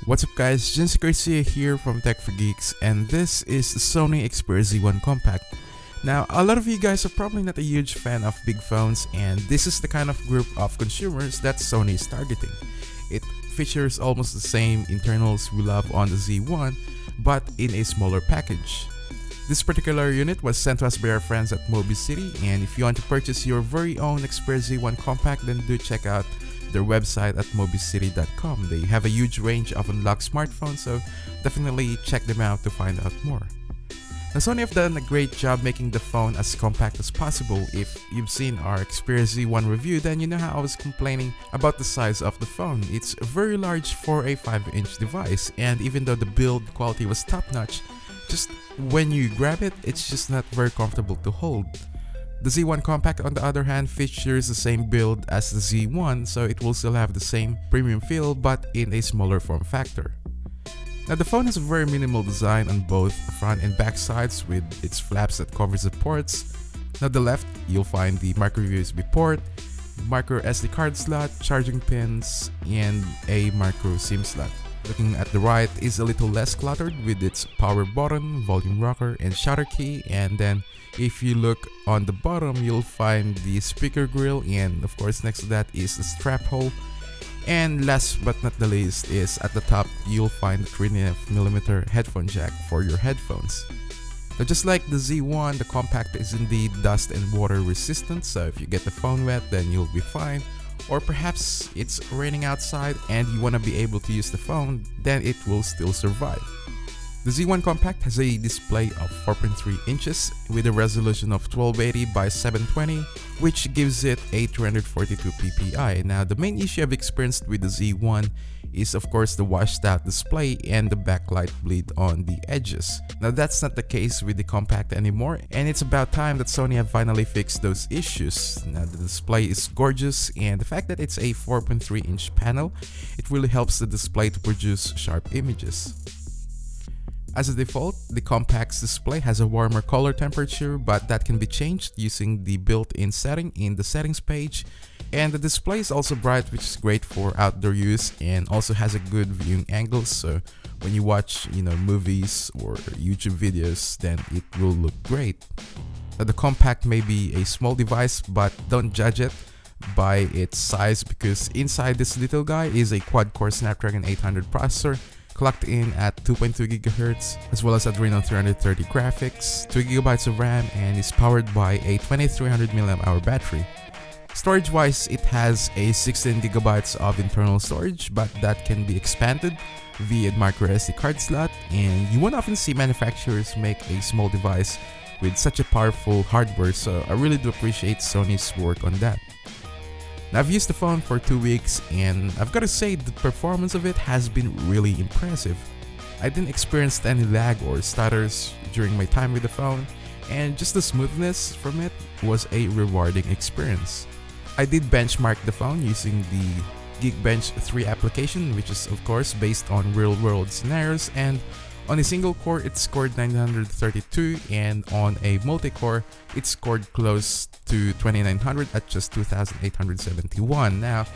What's up guys, Garcia here from Tech for Geeks, and this is the Sony Xperia Z1 Compact. Now, a lot of you guys are probably not a huge fan of big phones, and this is the kind of group of consumers that Sony is targeting. It features almost the same internals we love on the Z1, but in a smaller package. This particular unit was sent to us by our friends at Mobi City, and if you want to purchase your very own Xperia Z1 Compact, then do check out their website at mobicity.com. They have a huge range of unlocked smartphones, so definitely check them out to find out more. Now, Sony have done a great job making the phone as compact as possible. If you've seen our Xperia Z1 review, then you know how I was complaining about the size of the phone. It's very large for a 5-inch device, and even though the build quality was top-notch, just when you grab it, it's just not very comfortable to hold. The Z1 Compact, on the other hand, features the same build as the Z1, so it will still have the same premium feel but in a smaller form factor. Now, the phone has a very minimal design on both front and back sides with its flaps that covers the ports. Now, the left, you'll find the micro USB port, micro SD card slot, charging pins, and a micro SIM slot. Looking at the right is a little less cluttered with its power button, volume rocker, and shutter key, and then if you look on the bottom, you'll find the speaker grill, and of course next to that is the strap hole. And last but not the least is at the top, you'll find the 3.5mm headphone jack for your headphones. Now, just like the Z1, the Compact is indeed dust and water resistant, so if you get the phone wet, then you'll be fine. Or perhaps it's raining outside and you want to be able to use the phone, then it will still survive. The Z1 Compact has a display of 4.3 inches with a resolution of 1280 by 720, which gives it a 342 ppi. Now, the main issue I've experienced with the Z1 is of course the washed out display and the backlight bleed on the edges. Now, that's not the case with the Compact anymore, and it's about time that Sony have finally fixed those issues. Now, the display is gorgeous, and the fact that it's a 4.3 inch panel, it really helps the display to produce sharp images. As a default, the Compact's display has a warmer color temperature, but that can be changed using the built-in setting in the settings page. And the display is also bright, which is great for outdoor use, and also has a good viewing angle, so when you watch, movies or YouTube videos, then it will look great. Now, the Compact may be a small device, but don't judge it by its size, because inside this little guy is a quad-core Snapdragon 800 processor, clocked in at 2.2 GHz, as well as Adreno 330 graphics, 2GB of RAM, and is powered by a 2300 mAh battery. Storage-wise, it has a 16GB of internal storage, but that can be expanded via micro SD card slot, and you won't often see manufacturers make a small device with such a powerful hardware, so I really do appreciate Sony's work on that. Now, I've used the phone for 2 weeks, and I've got to say the performance of it has been really impressive. I didn't experience any lag or stutters during my time with the phone, and just the smoothness from it was a rewarding experience. I did benchmark the phone using the Geekbench 3 application, which is of course based on real-world scenarios, and on a single core it scored 932, and on a multi-core it scored close to 2900 at just 2871. Now,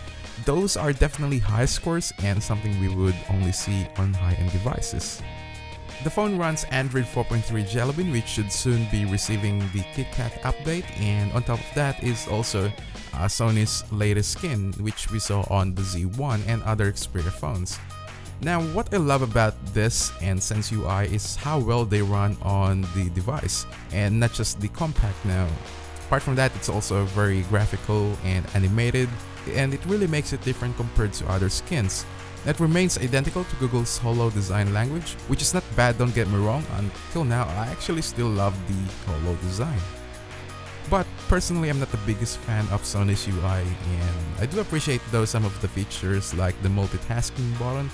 those are definitely high scores and something we would only see on high-end devices. The phone runs Android 4.3 Jelly Bean, which should soon be receiving the KitKat update, and on top of that is also Sony's latest skin, which we saw on the Z1 and other Xperia phones. Now, what I love about this and Sense UI is how well they run on the device, and not just the Compact now. Apart from that, it's also very graphical and animated, and it really makes it different compared to other skins. It remains identical to Google's Holo design language, which is not bad, don't get me wrong. Until now, I actually still love the Holo design. But personally, I'm not the biggest fan of Sony's UI, and I do appreciate though some of the features like the multitasking button,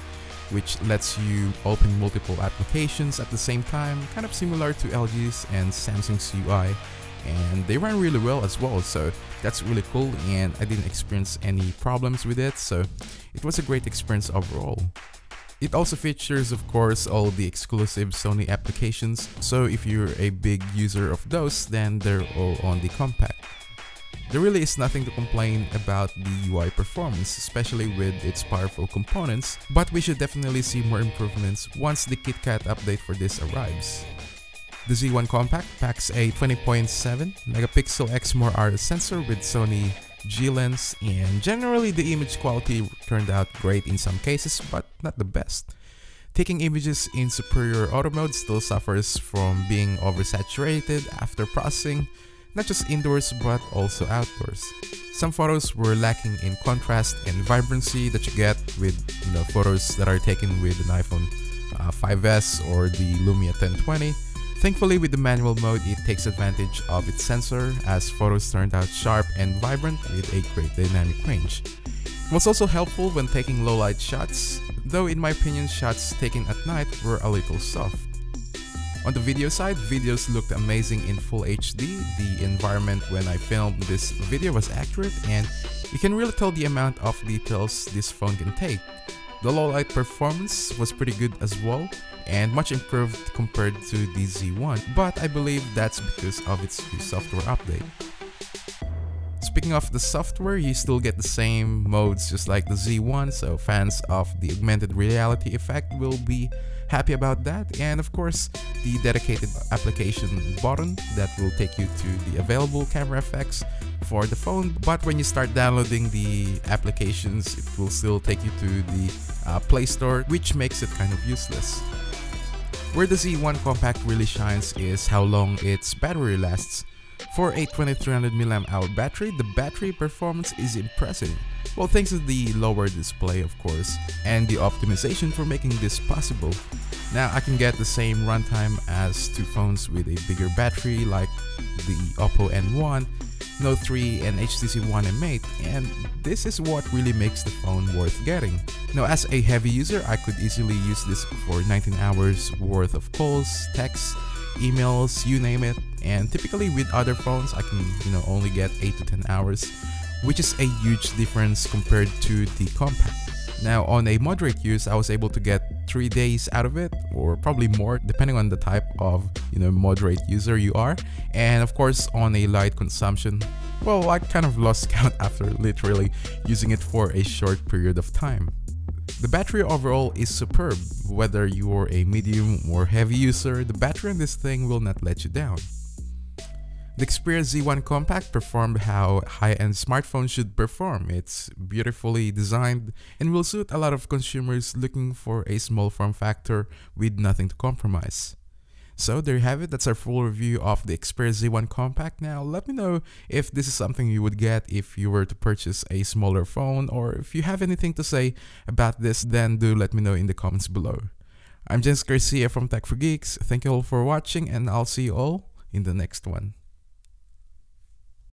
which lets you open multiple applications at the same time, kind of similar to LG's and Samsung's UI, and they run really well as well, so that's really cool, and I didn't experience any problems with it, so it was a great experience overall. It also features, of course, all the exclusive Sony applications, so if you're a big user of those, then they're all on the Compact. There really is nothing to complain about the UI performance, especially with its powerful components, but we should definitely see more improvements once the KitKat update for this arrives. The Z1 Compact packs a 20.7 megapixel XMOR sensor with Sony G-Lens, and generally the image quality turned out great in some cases, but not the best. Taking images in superior auto mode still suffers from being oversaturated after processing, not just indoors but also outdoors. Some photos were lacking in contrast and vibrancy that you get with photos that are taken with an iPhone 5S or the Lumia 1020. Thankfully, with the manual mode, it takes advantage of its sensor as photos turned out sharp and vibrant with a great dynamic range. It was also helpful when taking low light shots, though in my opinion shots taken at night were a little soft. On the video side, videos looked amazing in full HD. The environment when I filmed this video was accurate, and you can really tell the amount of details this phone can take. The low light performance was pretty good as well, and much improved compared to the Z1, but I believe that's because of its new software update. Speaking of the software, you still get the same modes just like the Z1, so fans of the augmented reality effect will be happy about that, and of course the dedicated application button that will take you to the available camera effects for the phone, but when you start downloading the applications it will still take you to the Play Store, which makes it kind of useless. Where the Z1 Compact really shines is how long its battery lasts. For a 2300 mAh battery, the battery performance is impressive. Well, thanks to the lower display of course, and the optimization for making this possible. Now I can get the same runtime as two phones with a bigger battery like the Oppo N1, Note 3 and HTC One M8, and this is what really makes the phone worth getting. Now as a heavy user, I could easily use this for 19 hours worth of calls, texts, emails, you name it, and typically with other phones I can only get 8 to 10 hours, which is a huge difference compared to the Compact. Now on a moderate use, I was able to get 3 days out of it, or probably more depending on the type of moderate user you are, and of course on a light consumption, well, I kind of lost count after literally using it for a short period of time. The battery overall is superb. Whether you're a medium or heavy user, the battery on this thing will not let you down. The Xperia Z1 Compact performed how high-end smartphones should perform. It's beautifully designed and will suit a lot of consumers looking for a small form factor with nothing to compromise. So there you have it, that's our full review of the Xperia Z1 Compact. Now let me know if this is something you would get if you were to purchase a smaller phone, or if you have anything to say about this, then do let me know in the comments below. I'm Jens Garcia from Tech for Geeks. Thank you all for watching, and I'll see you all in the next one.